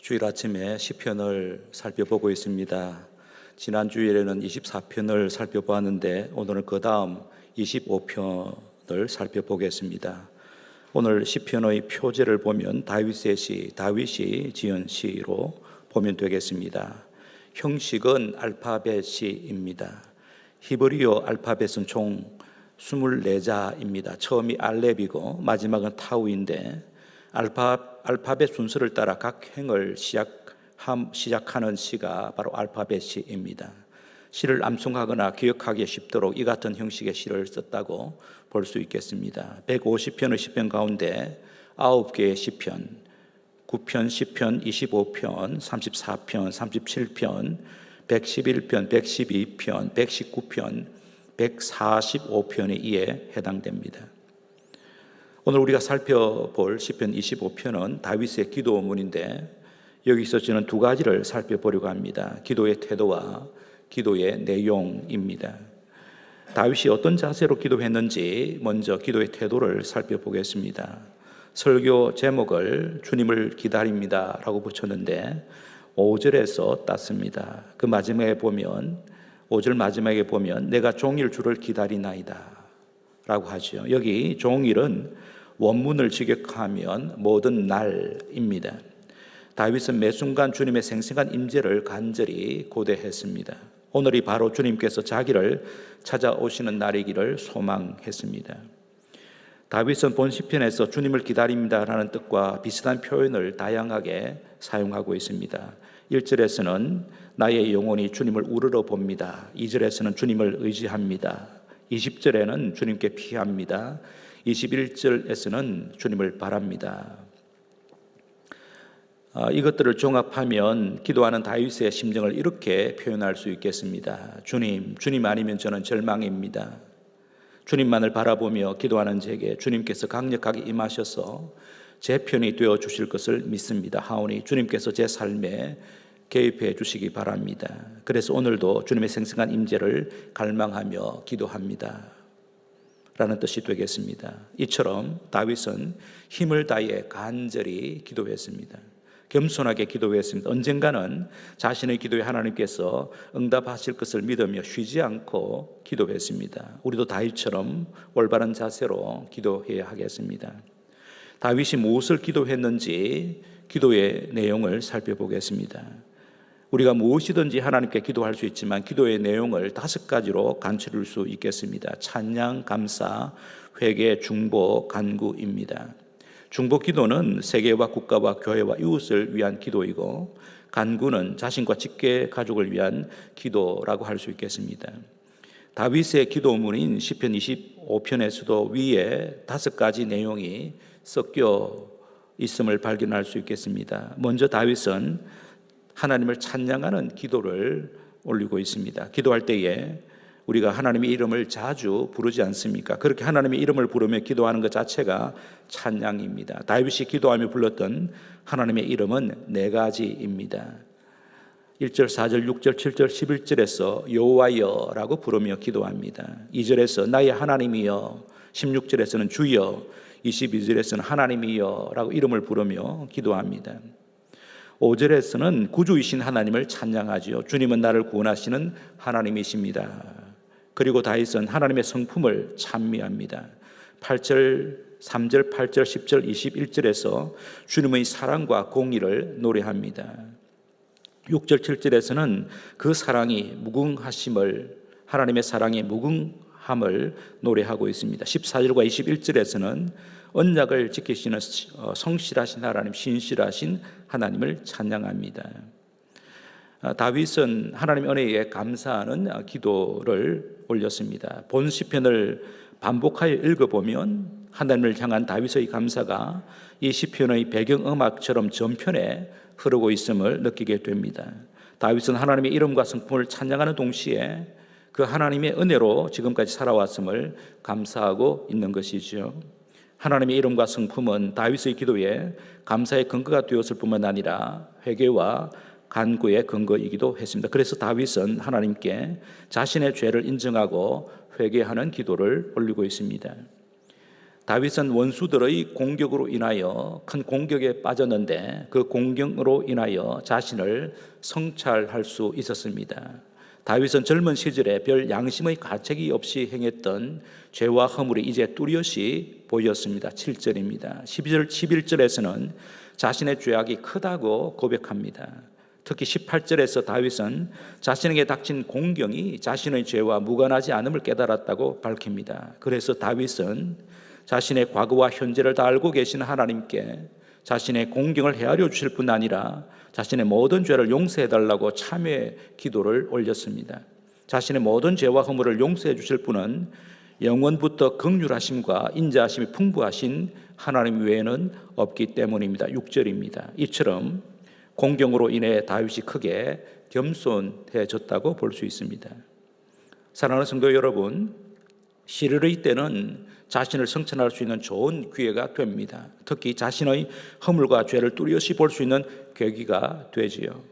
주일 아침에 시편을 살펴보고 있습니다. 지난 주일에는 24편을 살펴보았는데 오늘은 그 다음 25편을 살펴보겠습니다. 오늘 시편의 표제를 보면 다윗의 시, 다윗이 지은 시로 보면 되겠습니다. 형식은 알파벳 시입니다. 히브리어 알파벳은 총 24자입니다. 처음이 알렙이고 마지막은 타우인데 알파벳 순서를 따라 각 행을 시작하는 시가 바로 알파벳 시입니다. 시를 암송하거나 기억하기 쉽도록 이 같은 형식의 시를 썼다고 볼 수 있겠습니다. 150편의 시편 가운데 9개의 시편, 9편, 10편, 25편, 34편, 37편, 111편, 112편, 119편, 145편이 이에 해당됩니다. 오늘 우리가 살펴볼 시편 25편은 다윗의 기도문인데 여기서 저는 두 가지를 살펴보려고 합니다. 기도의 태도와 기도의 내용입니다. 다윗이 어떤 자세로 기도했는지 먼저 기도의 태도를 살펴보겠습니다. 설교 제목을 주님을 기다립니다 라고 붙였는데 5절에서 땄습니다. 그 마지막에 보면 5절 마지막에 보면 내가 종일 주를 기다리나이다 라고 하죠. 여기 종일은 원문을 직역하면 모든 날입니다. 다윗은 매 순간 주님의 생생한 임재를 간절히 고대했습니다. 오늘이 바로 주님께서 자기를 찾아오시는 날이기를 소망했습니다. 다윗은 본 시편에서 주님을 기다립니다라는 뜻과 비슷한 표현을 다양하게 사용하고 있습니다. 1절에서는 나의 영혼이 주님을 우러러 봅니다. 2절에서는 주님을 의지합니다. 20절에는 주님께 피합니다. 21절에서는 주님을 바랍니다. 이것들을 종합하면 기도하는 다윗의 심정을 이렇게 표현할 수 있겠습니다. 주님 아니면 저는 절망입니다. 주님만을 바라보며 기도하는 제게 주님께서 강력하게 임하셔서 제 편이 되어 주실 것을 믿습니다. 하오니 주님께서 제 삶에 개입해 주시기 바랍니다. 그래서 오늘도 주님의 생생한 임재를 갈망하며 기도합니다 라는 뜻이 되겠습니다. 이처럼 다윗은 힘을 다해 간절히 기도했습니다. 겸손하게 기도했습니다. 언젠가는 자신의 기도에 하나님께서 응답하실 것을 믿으며 쉬지 않고 기도했습니다. 우리도 다윗처럼 올바른 자세로 기도해야 하겠습니다. 다윗이 무엇을 기도했는지 기도의 내용을 살펴보겠습니다. 우리가 무엇이든지 하나님께 기도할 수 있지만 기도의 내용을 5가지로 간추릴 수 있겠습니다. 찬양, 감사, 회개, 중보, 간구입니다. 중보 기도는 세계와 국가와 교회와 이웃을 위한 기도이고 간구는 자신과 직계 가족을 위한 기도라고 할 수 있겠습니다. 다윗의 기도문인 시편 25편에서도 위에 5가지 내용이 섞여 있음을 발견할 수 있겠습니다. 먼저 다윗은 하나님을 찬양하는 기도를 올리고 있습니다. 기도할 때에 우리가 하나님의 이름을 자주 부르지 않습니까? 그렇게 하나님의 이름을 부르며 기도하는 것 자체가 찬양입니다. 다윗이 기도하며 불렀던 하나님의 이름은 4가지입니다. 1절, 4절, 6절, 7절, 11절에서 여호와여라고 부르며 기도합니다. 2절에서 나의 하나님이여, 16절에서는 주여, 22절에서는 하나님이여 라고 이름을 부르며 기도합니다. 5절에서는 구주이신 하나님을 찬양하지요. 주님은 나를 구원하시는 하나님이십니다. 그리고 다윗은 하나님의 성품을 찬미합니다. 8절, 3절, 8절, 10절, 21절에서 주님의 사랑과 공의를 노래합니다. 6절, 7절에서는 그 사랑이 무궁하심을, 하나님의 사랑의 무궁함을 노래하고 있습니다. 14절과 21절에서는 언약을 지키시는 성실하신 하나님, 신실하신 하나님을 찬양합니다. 다윗은 하나님의 은혜에 감사하는 기도를 올렸습니다. 본 시편을 반복하여 읽어보면 하나님을 향한 다윗의 감사가 이 시편의 배경음악처럼 전편에 흐르고 있음을 느끼게 됩니다. 다윗은 하나님의 이름과 성품을 찬양하는 동시에 그 하나님의 은혜로 지금까지 살아왔음을 감사하고 있는 것이죠. 하나님의 이름과 성품은 다윗의 기도에 감사의 근거가 되었을 뿐만 아니라 회개와 간구의 근거이기도 했습니다. 그래서 다윗은 하나님께 자신의 죄를 인정하고 회개하는 기도를 올리고 있습니다. 다윗은 원수들의 공격으로 인하여 큰 공격에 빠졌는데 그 공격으로 인하여 자신을 성찰할 수 있었습니다. 다윗은 젊은 시절에 별 양심의 가책이 없이 행했던 죄와 허물이 이제 뚜렷이 보였습니다. 7절입니다. 11절에서는 자신의 죄악이 크다고 고백합니다. 특히 18절에서 다윗은 자신에게 닥친 공경이 자신의 죄와 무관하지 않음을 깨달았다고 밝힙니다. 그래서 다윗은 자신의 과거와 현재를 다 알고 계신 하나님께 자신의 공경을 헤아려 주실 뿐 아니라 자신의 모든 죄를 용서해 달라고 참회 기도를 올렸습니다. 자신의 모든 죄와 허물을 용서해 주실 분은 영원부터 긍휼하심과 인자하심이 풍부하신 하나님 외에는 없기 때문입니다. 6절입니다. 이처럼 공경으로 인해 다윗이 크게 겸손해졌다고 볼 수 있습니다. 사랑하는 성도 여러분, 시르의 때는 자신을 성찰할 수 있는 좋은 기회가 됩니다. 특히 자신의 허물과 죄를 뚜렷이 볼 수 있는 계기가 되지요.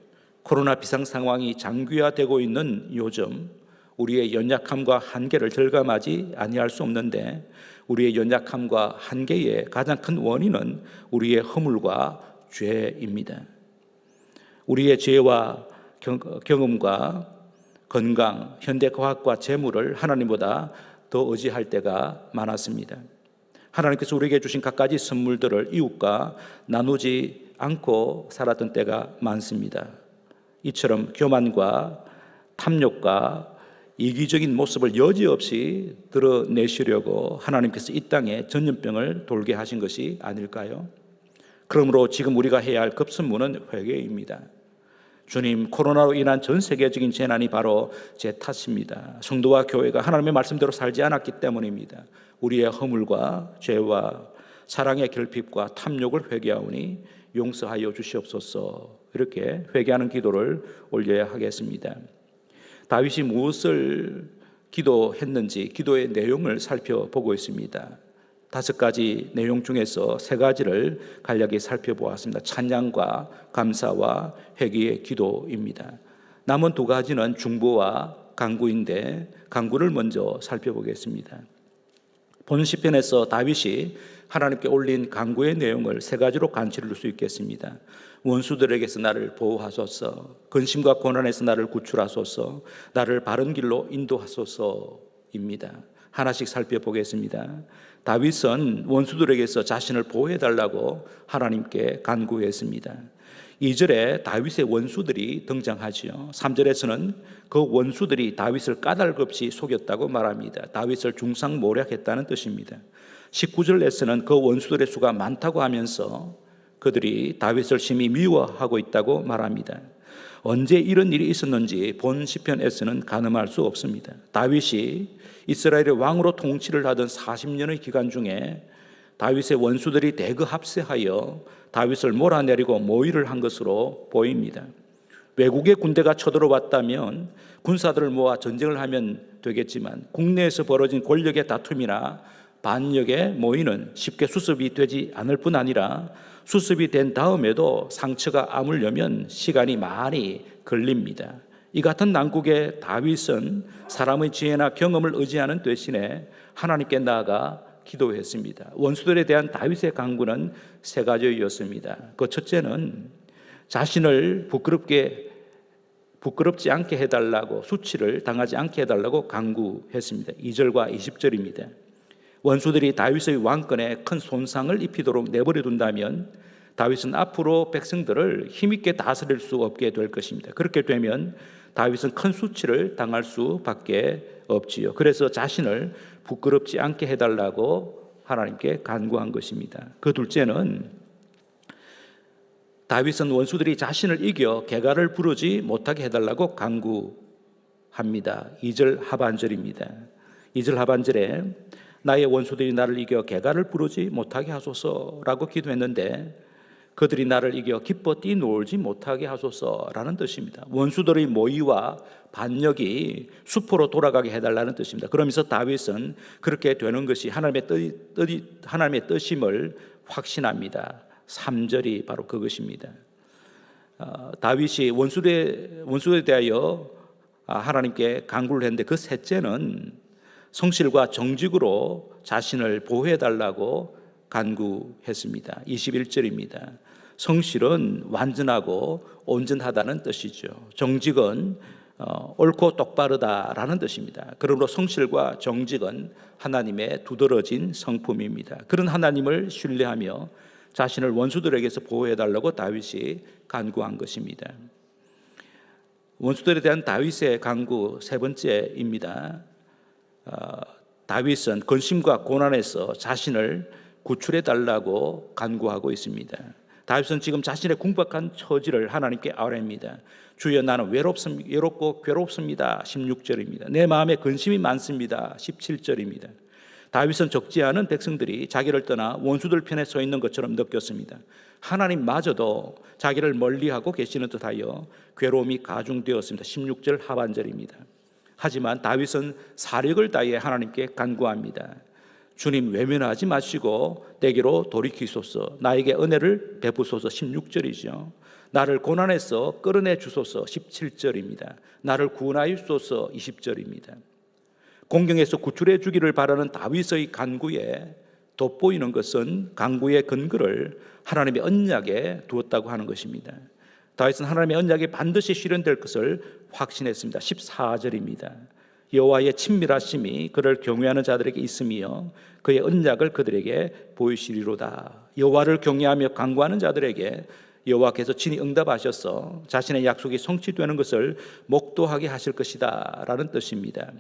코로나 비상 상황이 장기화되고 있는 요즘 우리의 연약함과 한계를 절감하지 아니할 수 없는데 우리의 연약함과 한계의 가장 큰 원인은 우리의 허물과 죄입니다. 우리의 죄와 경험과 건강, 현대과학과 재물을 하나님보다 더 의지할 때가 많았습니다. 하나님께서 우리에게 주신 갖가지 선물들을 이웃과 나누지 않고 살았던 때가 많습니다. 이처럼 교만과 탐욕과 이기적인 모습을 여지없이 드러내시려고 하나님께서 이 땅에 전염병을 돌게 하신 것이 아닐까요? 그러므로 지금 우리가 해야 할 급선무는 회개입니다. 주님, 코로나로 인한 전 세계적인 재난이 바로 제 탓입니다. 성도와 교회가 하나님의 말씀대로 살지 않았기 때문입니다. 우리의 허물과 죄와 사랑의 결핍과 탐욕을 회개하오니 용서하여 주시옵소서. 이렇게 회개하는 기도를 올려야 하겠습니다. 다윗이 무엇을 기도했는지 기도의 내용을 살펴보고 있습니다. 5가지 내용 중에서 3가지를 간략히 살펴보았습니다. 찬양과 감사와 회개의 기도입니다. 남은 2가지는 중보와 간구인데 간구를 먼저 살펴보겠습니다. 본 시편에서 다윗이 하나님께 올린 간구의 내용을 3가지로 간추릴 수 있겠습니다. 원수들에게서 나를 보호하소서, 근심과 고난에서 나를 구출하소서, 나를 바른 길로 인도하소서입니다. 하나씩 살펴보겠습니다. 다윗은 원수들에게서 자신을 보호해달라고 하나님께 간구했습니다. 2절에 다윗의 원수들이 등장하지요. 3절에서는 그 원수들이 다윗을 까닭없이 속였다고 말합니다. 다윗을 중상모략했다는 뜻입니다. 19절에서는 그 원수들의 수가 많다고 하면서 그들이 다윗을 심히 미워하고 있다고 말합니다. 언제 이런 일이 있었는지 본 시편에서는 가늠할 수 없습니다. 다윗이 이스라엘의 왕으로 통치를 하던 40년의 기간 중에 다윗의 원수들이 대거합세하여 다윗을 몰아내리고 모의를 한 것으로 보입니다. 외국의 군대가 쳐들어왔다면 군사들을 모아 전쟁을 하면 되겠지만 국내에서 벌어진 권력의 다툼이나 반역의 모의는 쉽게 수습이 되지 않을 뿐 아니라 수습이 된 다음에도 상처가 아물려면 시간이 많이 걸립니다. 이 같은 난국에 다윗은 사람의 지혜나 경험을 의지하는 대신에 하나님께 나아가 기도했습니다. 원수들에 대한 다윗의 간구는 3가지였습니다. 그 첫째는 자신을 부끄럽지 않게 해달라고, 수치를 당하지 않게 해달라고 간구했습니다. 2절과 20절입니다. 원수들이 다윗의 왕권에 큰 손상을 입히도록 내버려 둔다면 다윗은 앞으로 백성들을 힘있게 다스릴 수 없게 될 것입니다. 그렇게 되면 다윗은 큰 수치를 당할 수밖에 없지요. 그래서 자신을 부끄럽지 않게 해달라고 하나님께 간구한 것입니다. 그 둘째는 다윗은 원수들이 자신을 이겨 개가를 부르지 못하게 해달라고 간구합니다. 2절 하반절입니다. 2절 하반절에 나의 원수들이 나를 이겨 개가를 부르지 못하게 하소서라고 기도했는데 그들이 나를 이겨 기뻐 뛰놀지 못하게 하소서라는 뜻입니다. 원수들의 모의와 반역이 수포로 돌아가게 해달라는 뜻입니다. 그러면서 다윗은 그렇게 되는 것이 하나님의 뜻임을 확신합니다. 3절이 바로 그것입니다. 다윗이 원수에 대하여 하나님께 간구를 했는데 그 셋째는 성실과 정직으로 자신을 보호해달라고 간구했습니다. 21절입니다. 성실은 완전하고 온전하다는 뜻이죠. 정직은 옳고 똑바르다라는 뜻입니다. 그러므로 성실과 정직은 하나님의 두드러진 성품입니다. 그런 하나님을 신뢰하며 자신을 원수들에게서 보호해달라고 다윗이 간구한 것입니다. 원수들에 대한 다윗의 간구 세 번째입니다. 다윗은 근심과 고난에서 자신을 구출해달라고 간구하고 있습니다. 다윗은 지금 자신의 궁박한 처지를 하나님께 아뢰입니다. 주여, 나는 외롭고 괴롭습니다. 16절입니다. 내 마음에 근심이 많습니다. 17절입니다. 다윗은 적지 않은 백성들이 자기를 떠나 원수들 편에 서 있는 것처럼 느꼈습니다. 하나님마저도 자기를 멀리하고 계시는 듯하여 괴로움이 가중되었습니다. 16절 하반절입니다. 하지만 다윗은 사력을 다해 하나님께 간구합니다. 주님, 외면하지 마시고 내게로 돌이키소서. 나에게 은혜를 베푸소서. 16절이죠. 나를 고난에서 끌어내 주소서. 17절입니다. 나를 구원하여 주소서. 20절입니다. 공경에서 구출해 주기를 바라는 다윗의 간구에 돋보이는 것은 간구의 근거를 하나님의 언약에 두었다고 하는 것입니다. 다윗은 하나님의 언약이 반드시 실현될 것을 확신했습니다. 14절입니다. 여호와의 친밀하심이 그를 경외하는 자들에게 있으며 그의 언약을 그들에게 보이시리로다. 여호와를 경외하며 간구하는 자들에게 여호와께서 친히 응답하셔서 자신의 약속이 성취되는 것을 목도하게 하실 것이다 라는 뜻입니다.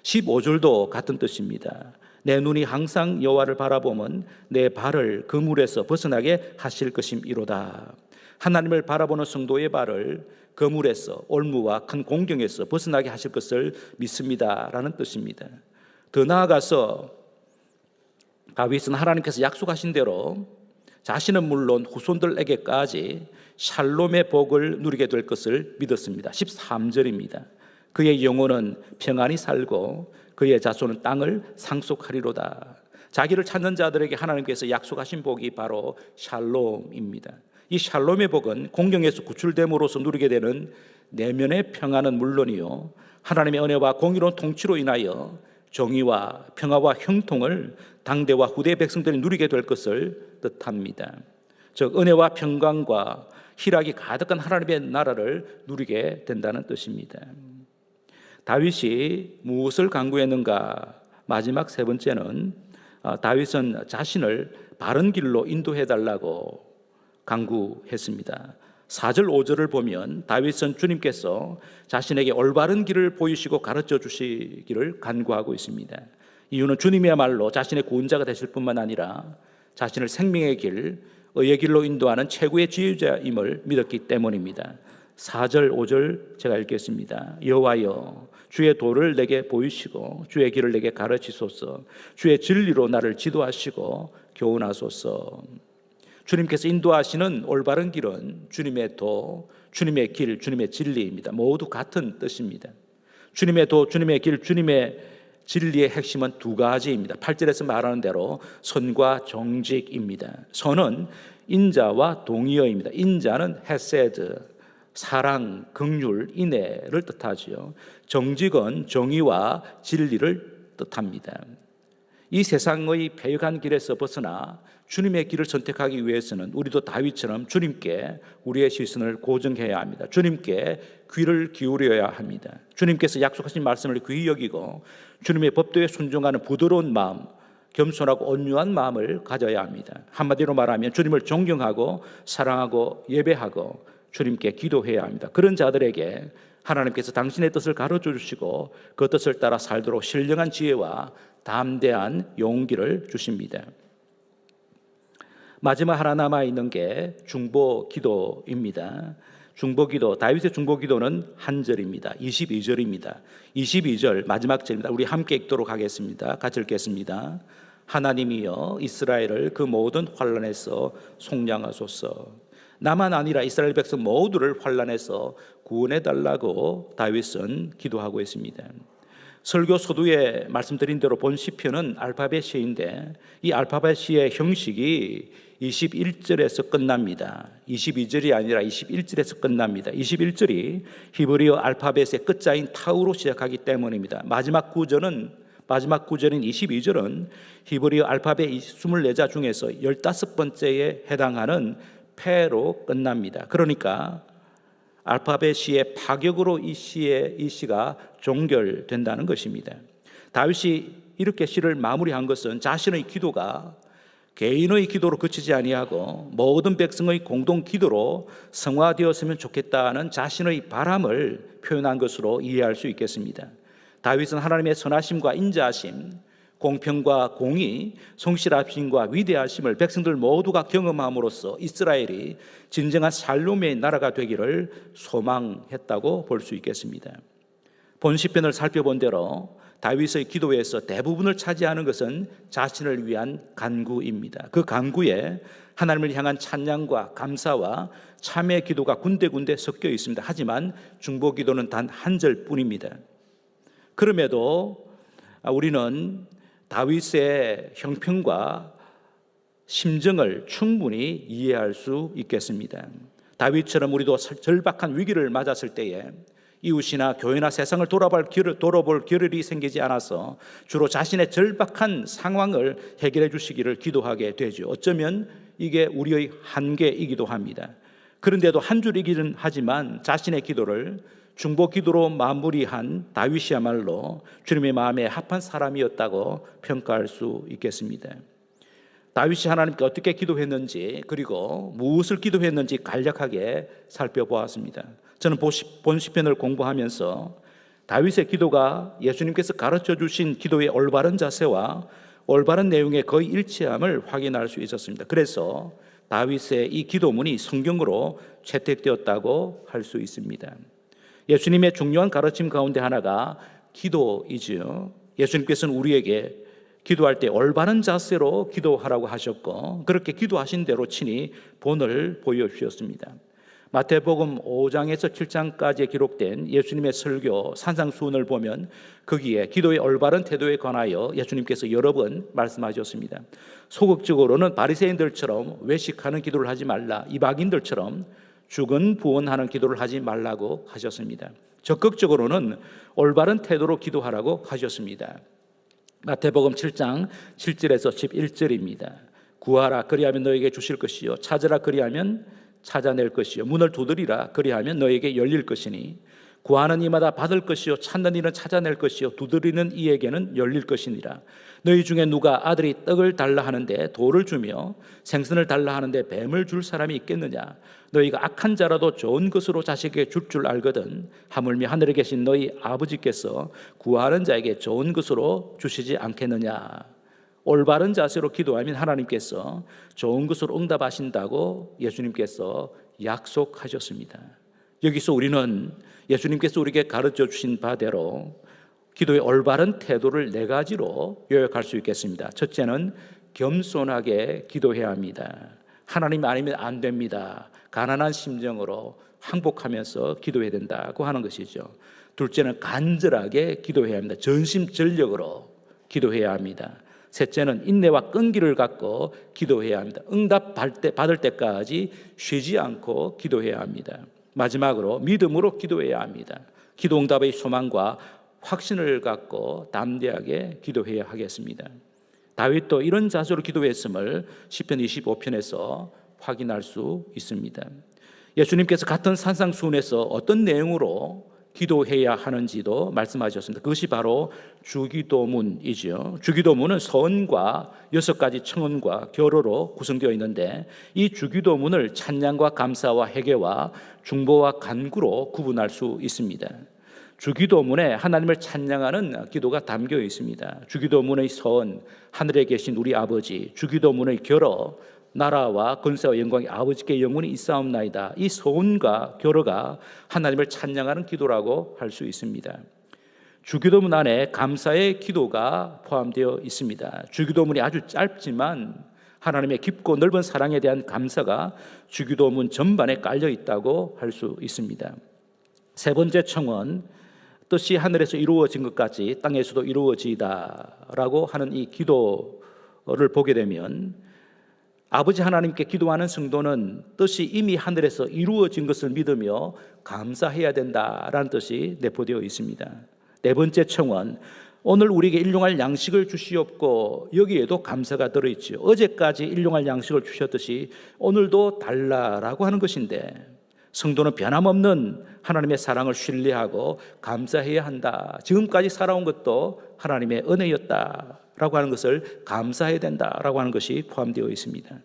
15절도 같은 뜻입니다. 내 눈이 항상 여호와를 바라보면 내 발을 그물에서 벗어나게 하실 것임이로다. 하나님을 바라보는 성도의 발을 그물에서, 올무와 큰 공경에서 벗어나게 하실 것을 믿습니다 라는 뜻입니다. 더 나아가서 다윗은 하나님께서 약속하신 대로 자신은 물론 후손들에게까지 샬롬의 복을 누리게 될 것을 믿었습니다. 13절입니다. 그의 영혼은 평안히 살고 그의 자손은 땅을 상속하리로다. 자기를 찾는 자들에게 하나님께서 약속하신 복이 바로 샬롬입니다. 이 샬롬의 복은 공경에서 구출됨으로써 누리게 되는 내면의 평안은 물론이요, 하나님의 은혜와 공의로운 통치로 인하여 정의와 평화와 형통을 당대와 후대 백성들이 누리게 될 것을 뜻합니다. 즉 은혜와 평강과 희락이 가득한 하나님의 나라를 누리게 된다는 뜻입니다. 다윗이 무엇을 간구했는가? 마지막 세 번째는 다윗은 자신을 바른 길로 인도해달라고 간구했습니다. 4절 5절을 보면 다윗은 주님께서 자신에게 올바른 길을 보이시고 가르쳐 주시기를 간구하고 있습니다. 이유는 주님이야말로 자신의 구원자가 되실 뿐만 아니라 자신을 생명의 길, 의의 길로 인도하는 최고의 지휘자임을 믿었기 때문입니다. 4절 5절 제가 읽겠습니다. 여호와여, 주의 도를 내게 보이시고 주의 길을 내게 가르치소서. 주의 진리로 나를 지도하시고 교훈하소서. 주님께서 인도하시는 올바른 길은 주님의 도, 주님의 길, 주님의 진리입니다. 모두 같은 뜻입니다. 주님의 도, 주님의 길, 주님의 진리의 핵심은 두 가지입니다. 8절에서 말하는 대로 선과 정직입니다. 선은 인자와 동의어입니다. 인자는 헤세드, 사랑, 긍휼, 인애를 뜻하지요. 정직은 정의와 진리를 뜻합니다. 이 세상의 패역한 길에서 벗어나 주님의 길을 선택하기 위해서는 우리도 다윗처럼 주님께 우리의 시선을 고정해야 합니다. 주님께 귀를 기울여야 합니다. 주님께서 약속하신 말씀을 귀히 여기고 주님의 법도에 순종하는 부드러운 마음, 겸손하고 온유한 마음을 가져야 합니다. 한마디로 말하면 주님을 존경하고 사랑하고 예배하고 주님께 기도해야 합니다. 그런 자들에게 하나님께서 당신의 뜻을 가르쳐 주시고 그 뜻을 따라 살도록 신령한 지혜와 담대한 용기를 주십니다. 마지막 하나 남아있는 게 중보기도입니다. 중보기도, 다윗의 중보기도는 한 절입니다. 22절입니다. 22절 마지막 절입니다. 우리 함께 읽도록 하겠습니다. 같이 읽겠습니다. 하나님이여, 이스라엘을 그 모든 환난에서 속량하소서. 나만 아니라 이스라엘 백성 모두를 환난에서 구원해달라고 다윗은 기도하고 있습니다. 설교 서두에 말씀드린 대로 본 시편은 알파벳 시인데 이 알파벳 시의 형식이 21절에서 끝납니다. 22절이 아니라 21절에서 끝납니다. 21절이 히브리어 알파벳의 끝자인 타우로 시작하기 때문입니다. 마지막 구절은 마지막 구절인 22절은 히브리어 알파벳 24자 중에서 15번째에 해당하는 패로 끝납니다. 그러니까 알파벳 시의 파격으로 이 시가 종결된다는 것입니다. 다윗이 이렇게 시를 마무리한 것은 자신의 기도가 개인의 기도로 그치지 아니하고 모든 백성의 공동 기도로 성화되었으면 좋겠다는 자신의 바람을 표현한 것으로 이해할 수 있겠습니다. 다윗은 하나님의 선하심과 인자하심, 공평과 공의, 성실하심과 위대하심을 백성들 모두가 경험함으로써 이스라엘이 진정한 샬롬의 나라가 되기를 소망했다고 볼 수 있겠습니다. 본 시편을 살펴본 대로 다윗의 기도에서 대부분을 차지하는 것은 자신을 위한 간구입니다. 그 간구에 하나님을 향한 찬양과 감사와 참회 기도가 군데군데 섞여 있습니다. 하지만 중보 기도는 단 한 절뿐입니다. 그럼에도 우리는 다윗의 형편과 심정을 충분히 이해할 수 있겠습니다. 다윗처럼 우리도 절박한 위기를 맞았을 때에 이웃이나 교회나 세상을 돌아볼 겨를이 생기지 않아서 주로 자신의 절박한 상황을 해결해 주시기를 기도하게 되죠. 어쩌면 이게 우리의 한계이기도 합니다. 그런데도 한 줄이기는 하지만 자신의 기도를 중보 기도로 마무리한 다윗이야말로 주님의 마음에 합한 사람이었다고 평가할 수 있겠습니다. 다윗이 하나님께 어떻게 기도했는지 그리고 무엇을 기도했는지 간략하게 살펴보았습니다. 저는 본 시편을 공부하면서 다윗의 기도가 예수님께서 가르쳐 주신 기도의 올바른 자세와 올바른 내용의 거의 일치함을 확인할 수 있었습니다. 그래서 다윗의 이 기도문이 성경으로 채택되었다고 할 수 있습니다. 예수님의 중요한 가르침 가운데 하나가 기도이지요. 예수님께서는 우리에게 기도할 때 올바른 자세로 기도하라고 하셨고 그렇게 기도하신 대로 친히 본을 보여주셨습니다. 마태복음 5장에서 7장까지 기록된 예수님의 설교 산상수훈을 보면 거기에 기도의 올바른 태도에 관하여 예수님께서 여러 번 말씀하셨습니다. 소극적으로는 바리새인들처럼 외식하는 기도를 하지 말라, 이방인들처럼 죽은 부원하는 기도를 하지 말라고 하셨습니다. 적극적으로는 올바른 태도로 기도하라고 하셨습니다. 마태복음 7장 7절에서 11절입니다. 구하라 그리하면 너에게 주실 것이요 찾으라 그리하면 찾아낼 것이요 문을 두드리라 그리하면 너에게 열릴 것이니 구하는 이마다 받을 것이요 찾는 이는 찾아낼 것이요 두드리는 이에게는 열릴 것이니라. 너희 중에 누가 아들이 떡을 달라 하는데 돌을 주며 생선을 달라 하는데 뱀을 줄 사람이 있겠느냐. 너희가 악한 자라도 좋은 것으로 자식에게 줄 알거든 하물며 하늘에 계신 너희 아버지께서 구하는 자에게 좋은 것으로 주시지 않겠느냐. 올바른 자세로 기도하면 하나님께서 좋은 것으로 응답하신다고 예수님께서 약속하셨습니다. 여기서 우리는 예수님께서 우리에게 가르쳐 주신 바대로 기도의 올바른 태도를 네 가지로 요약할 수 있겠습니다. 첫째는 겸손하게 기도해야 합니다. 하나님 아니면 안 됩니다. 가난한 심정으로 항복하면서 기도해야 된다고 하는 것이죠. 둘째는 간절하게 기도해야 합니다. 전심전력으로 기도해야 합니다. 셋째는 인내와 끈기를 갖고 기도해야 합니다. 응답 받을 때까지 쉬지 않고 기도해야 합니다. 마지막으로 믿음으로 기도해야 합니다. 기도 응답의 소망과 확신을 갖고 담대하게 기도해야 하겠습니다. 다윗도 이런 자세로 기도했음을 시편 25편에서 확인할 수 있습니다. 예수님께서 같은 산상수훈에서 어떤 내용으로 기도해야 하는지도 말씀하셨습니다. 그것이 바로 주기도문이죠. 주기도문은 서원과 6가지 청원과 결어로 구성되어 있는데 이 주기도문을 찬양과 감사와 회개와 중보와 간구로 구분할 수 있습니다. 주기도문에 하나님을 찬양하는 기도가 담겨 있습니다. 주기도문의 서원, 하늘에 계신 우리 아버지, 주기도문의 결어, 나라와 권세와 영광이 아버지께 영원히 있사옵나이다. 이 서원과 결어가 하나님을 찬양하는 기도라고 할 수 있습니다. 주기도문 안에 감사의 기도가 포함되어 있습니다. 주기도문이 아주 짧지만 하나님의 깊고 넓은 사랑에 대한 감사가 주기도문 전반에 깔려 있다고 할 수 있습니다. 세 번째 청원, 뜻이 하늘에서 이루어진 것 같이 땅에서도 이루어지다라고 하는 이 기도를 보게 되면 아버지 하나님께 기도하는 성도는 뜻이 이미 하늘에서 이루어진 것을 믿으며 감사해야 된다라는 뜻이 내포되어 있습니다. 네 번째 청원, 오늘 우리에게 일용할 양식을 주시옵고, 여기에도 감사가 들어있죠. 어제까지 일용할 양식을 주셨듯이 오늘도 달라라고 하는 것인데, 성도는 변함없는 하나님의 사랑을 신뢰하고 감사해야 한다. 지금까지 살아온 것도 하나님의 은혜였다라고 하는 것을 감사해야 된다라고 하는 것이 포함되어 있습니다.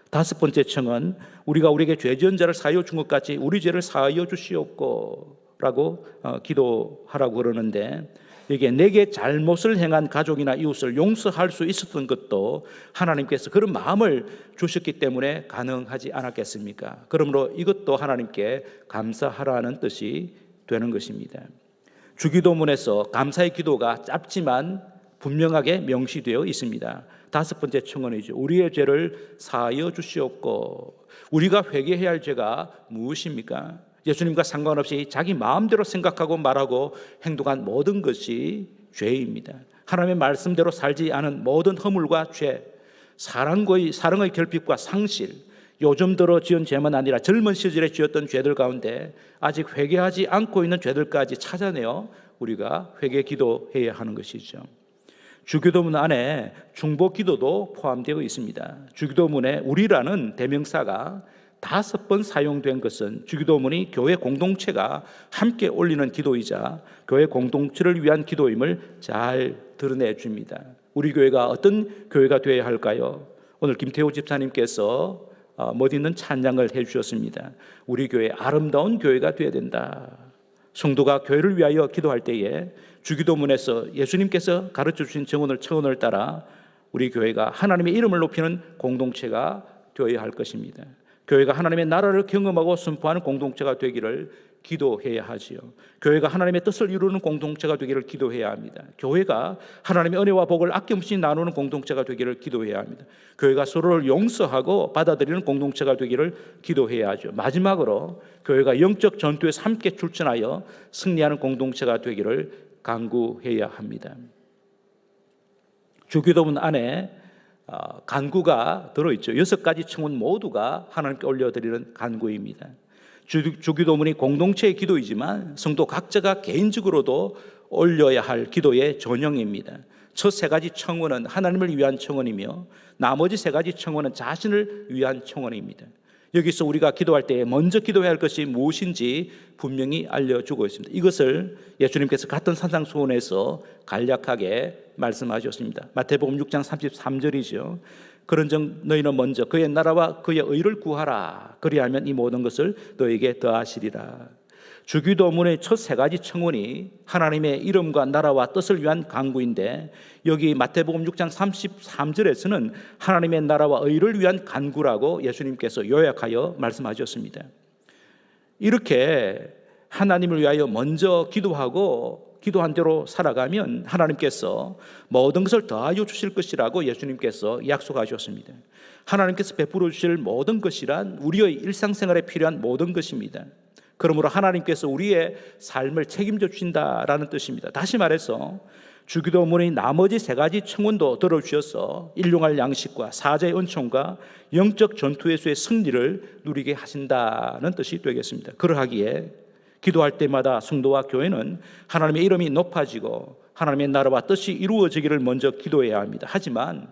다섯 번째 청은 우리가 우리에게 죄 지은 자를 사하여 준 것 같이 우리 죄를 사하여 주시옵고 라고 기도하라고 그러는데, 이게 내게 잘못을 행한 가족이나 이웃을 용서할 수 있었던 것도 하나님께서 그런 마음을 주셨기 때문에 가능하지 않았겠습니까? 그러므로 이것도 하나님께 감사하라는 뜻이 되는 것입니다. 주기도문에서 감사의 기도가 짧지만 분명하게 명시되어 있습니다. 다섯 번째 청원이죠. 우리의 죄를 사하여 주시옵고. 우리가 회개해야 할 죄가 무엇입니까? 예수님과 상관없이 자기 마음대로 생각하고 말하고 행동한 모든 것이 죄입니다. 하나님의 말씀대로 살지 않은 모든 허물과 죄, 사랑의 결핍과 상실, 요즘 들어 지은 죄만 아니라 젊은 시절에 지었던 죄들 가운데 아직 회개하지 않고 있는 죄들까지 찾아내어 우리가 회개 기도해야 하는 것이죠. 주기도문 안에 중보기도도 포함되어 있습니다. 주기도문에 우리라는 대명사가 5번 사용된 것은 주기도문이 교회 공동체가 함께 올리는 기도이자 교회 공동체를 위한 기도임을 잘 드러내 줍니다. 우리 교회가 어떤 교회가 되어야 할까요? 오늘 김태호 집사님께서 멋있는 찬양을 해주셨습니다. 우리 교회 아름다운 교회가 되어야 된다. 성도가 교회를 위하여 기도할 때에 주기도문에서 예수님께서 가르쳐 주신 청원을 따라 우리 교회가 하나님의 이름을 높이는 공동체가 되어야 할 것입니다. 교회가 하나님의 나라를 경험하고 선포하는 공동체가 되기를 기도해야 하지요. 교회가 하나님의 뜻을 이루는 공동체가 되기를 기도해야 합니다. 교회가 하나님의 은혜와 복을 아낌없이 나누는 공동체가 되기를 기도해야 합니다. 교회가 서로를 용서하고 받아들이는 공동체가 되기를 기도해야 하죠. 마지막으로 교회가 영적 전투에서 함께 출전하여 승리하는 공동체가 되기를 간구해야 합니다. 주기도문 안에 간구가 들어있죠. 6가지 청원 모두가 하나님께 올려드리는 간구입니다. 주기도문이 공동체의 기도이지만 성도 각자가 개인적으로도 올려야 할 기도의 전형입니다. 첫 3가지 청원은 하나님을 위한 청원이며 나머지 3가지 청원은 자신을 위한 청원입니다. 여기서 우리가 기도할 때 먼저 기도해야 할 것이 무엇인지 분명히 알려주고 있습니다. 이것을 예수님께서 같은 산상수훈에서 간략하게 말씀하셨습니다. 마태복음 6장 33절이죠. 그런즉 너희는 먼저 그의 나라와 그의 의를 구하라. 그리하면 이 모든 것을 너에게 더하시리라. 주기도문의 첫 3가지 청원이 하나님의 이름과 나라와 뜻을 위한 간구인데, 여기 마태복음 6장 33절에서는 하나님의 나라와 의를 위한 간구라고 예수님께서 요약하여 말씀하셨습니다. 이렇게 하나님을 위하여 먼저 기도하고 기도한 대로 살아가면 하나님께서 모든 것을 더하여 주실 것이라고 예수님께서 약속하셨습니다. 하나님께서 베풀어 주실 모든 것이란 우리의 일상생활에 필요한 모든 것입니다. 그러므로 하나님께서 우리의 삶을 책임져 주신다라는 뜻입니다. 다시 말해서 주기도문의 나머지 3가지 청원도 들어주셔서 일용할 양식과 사자의 은총과 영적 전투에서의 승리를 누리게 하신다는 뜻이 되겠습니다. 그러하기에 기도할 때마다 성도와 교회는 하나님의 이름이 높아지고 하나님의 나라와 뜻이 이루어지기를 먼저 기도해야 합니다. 하지만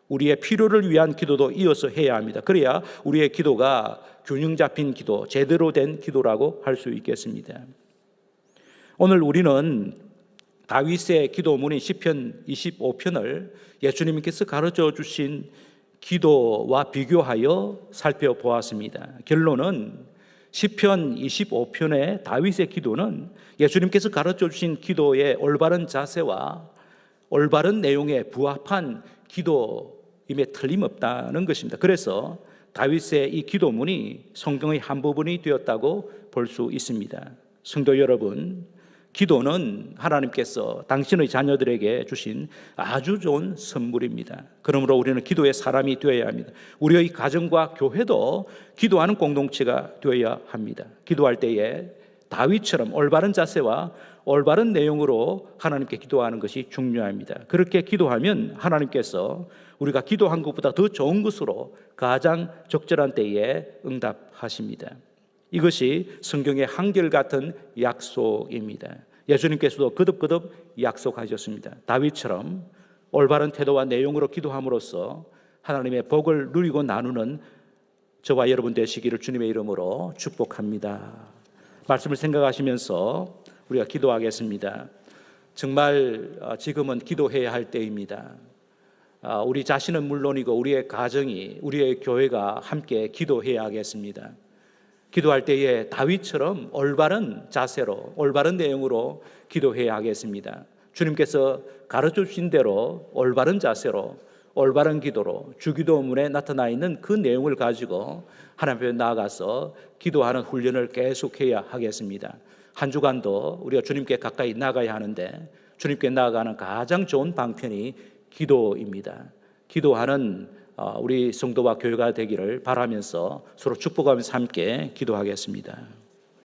우리의 필요를 위한 기도도 이어서 해야 합니다. 그래야 우리의 기도가 균형 잡힌 기도, 제대로 된 기도라고 할 수 있겠습니다. 오늘 우리는 다윗의 기도문인 시편 25편을 예수님께서 가르쳐 주신 기도와 비교하여 살펴보았습니다. 결론은 시편 25편의 다윗의 기도는 예수님께서 가르쳐 주신 기도의 올바른 자세와 올바른 내용에 부합한 기도임에 틀림없다는 것입니다. 그래서 다윗의 이 기도문이 성경의 한 부분이 되었다고 볼 수 있습니다. 성도 여러분, 기도는 하나님께서 당신의 자녀들에게 주신 아주 좋은 선물입니다. 그러므로 우리는 기도의 사람이 되어야 합니다. 우리의 가정과 교회도 기도하는 공동체가 되어야 합니다. 기도할 때에 다윗처럼 올바른 자세와 올바른 내용으로 하나님께 기도하는 것이 중요합니다. 그렇게 기도하면 하나님께서 우리가 기도한 것보다 더 좋은 것으로 가장 적절한 때에 응답하십니다. 이것이 성경의 한결같은 약속입니다. 예수님께서도 거듭거듭 약속하셨습니다. 다윗처럼 올바른 태도와 내용으로 기도함으로써 하나님의 복을 누리고 나누는 저와 여러분 되시기를 주님의 이름으로 축복합니다. 말씀을 생각하시면서 우리가 기도하겠습니다. 정말 지금은 기도해야 할 때입니다. 우리 자신은 물론이고 우리의 가정이, 우리의 교회가 함께 기도해야 하겠습니다. 기도할 때에 다윗처럼 올바른 자세로, 올바른 내용으로 기도해야 하겠습니다. 주님께서 가르쳐 주신 대로 올바른 자세로, 올바른 기도로 주기도문에 나타나 있는 그 내용을 가지고 하나님 앞에 나아가서 기도하는 훈련을 계속해야 하겠습니다. 한 주간도 우리가 주님께 가까이 나가야 하는데 주님께 나아가는 가장 좋은 방편이 기도입니다. 기도하는 우리 성도와 교회가 되기를 바라면서 서로 축복하면서 함께 기도하겠습니다.